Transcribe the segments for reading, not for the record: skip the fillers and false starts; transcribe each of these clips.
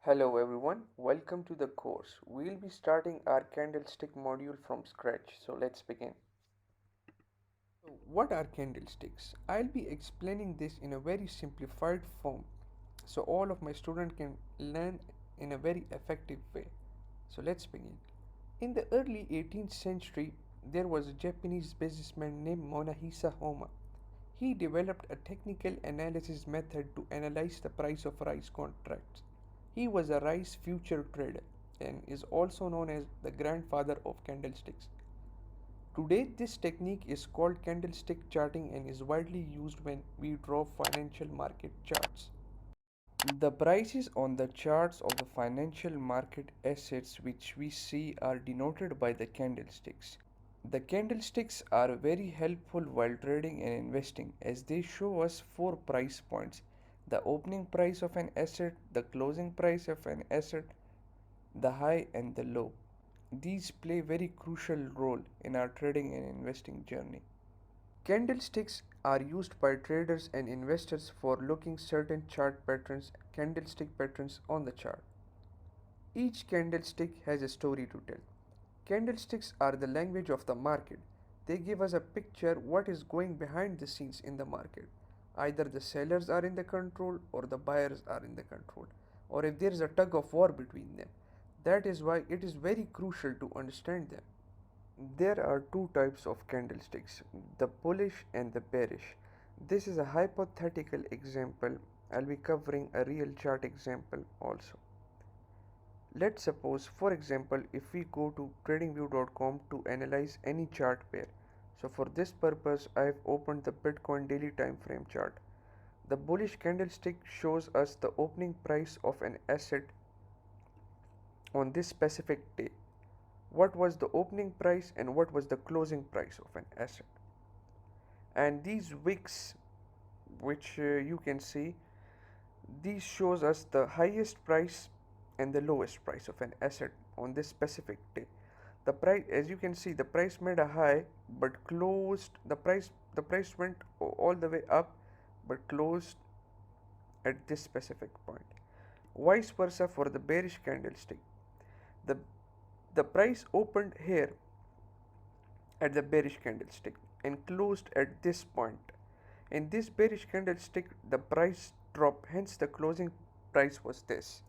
Hello everyone, welcome to the course. We'll be starting our candlestick module from scratch, so let's begin. So what are candlesticks? I'll be explaining this in a very simplified form so all of my students can learn in a very effective way. So let's begin. In the early 18th century, there was a Japanese businessman named Monahisa Homa. He developed a technical analysis method to analyze the price of rice contracts. He was a rice future trader and is also known as the grandfather of candlesticks. Today, this technique is called candlestick charting and is widely used when we draw financial market charts. The prices on the charts of the financial market assets which we see are denoted by the candlesticks. The candlesticks are very helpful while trading and investing as they show us four price points: the opening price of an asset, the closing price of an asset, the high and the low. These play very crucial role in our trading and investing journey. Candlesticks are used by traders and investors for looking certain chart patterns, candlestick patterns on the chart. Each candlestick has a story to tell. Candlesticks are the language of the market. They give us a picture what is going behind the scenes in the market. Either the sellers are in the control or the buyers are in the control, or if there is a tug of war between them. That is why it is very crucial to understand them. There are two types of candlesticks, the bullish and the bearish. This is a hypothetical example. I'll be covering a real chart example also. Let's suppose, for example, if we go to tradingview.com to analyze any chart pair. So for this purpose, I have opened the Bitcoin daily time frame chart. The bullish candlestick shows us the opening price of an asset on this specific day. What was the opening price and what was the closing price of an asset? And these wicks, which you can see, these shows us the highest price and the lowest price of an asset on this specific day. The price, as you can see, the price made a high but closed, the price went all the way up but closed at this specific point. Vice versa for the bearish candlestick. The the price opened here at the bearish candlestick and closed at this point. In this bearish candlestick, the price dropped, hence the closing price was this.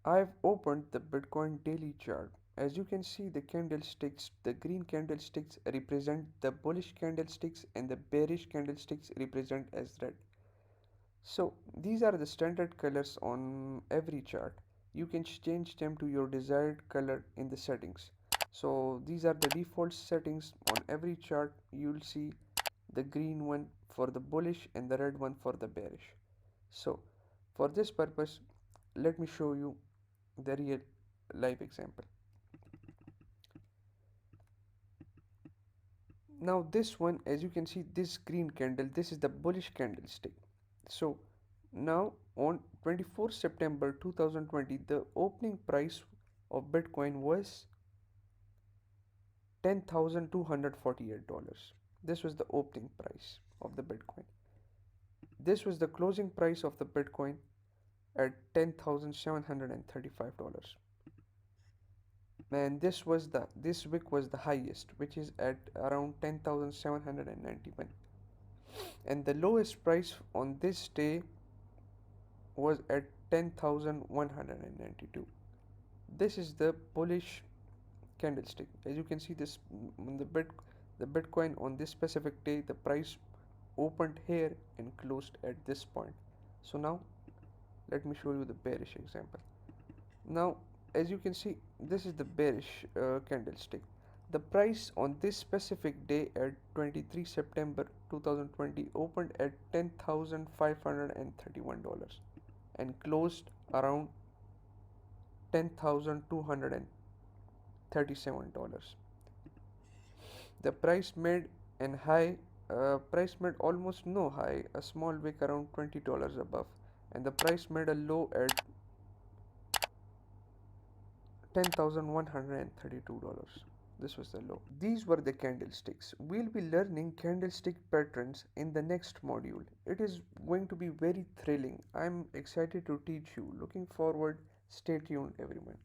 I've opened the Bitcoin daily chart. As you can see, the candlesticks, the green candlesticks represent the bullish candlesticks and the bearish candlesticks represent as red. So these are the standard colors on every chart. You can change them to your desired color in the settings. So these are the default settings on every chart. You'll see the green one for the bullish and the red one for the bearish. So for this purpose, let me show you the real live example. Now this one, as you can see, this green candle, this is the bullish candlestick. So now on 24 September 2020, the opening price of Bitcoin was $10,248. This was the opening price of the Bitcoin. This was the closing price of the Bitcoin at $10,735. And this wick was the highest, which is at around 10,791, and the lowest price on this day was at 10,192. This is the bullish candlestick. As you can see, this the Bitcoin on this specific day, the price opened here and closed at this point. So now let me show you the bearish example. Now, as you can see, this is the bearish candlestick. The price on this specific day at 23 September 2020 opened at $10,531 and closed around $10,237. The price made almost no high, a small wick around $20 above, and the price made a low at $10,132. This was the low. These were the candlesticks. We'll be learning candlestick patterns in the next module. It is going to be very thrilling. I'm excited to teach you. Looking forward. Stay tuned, everyone.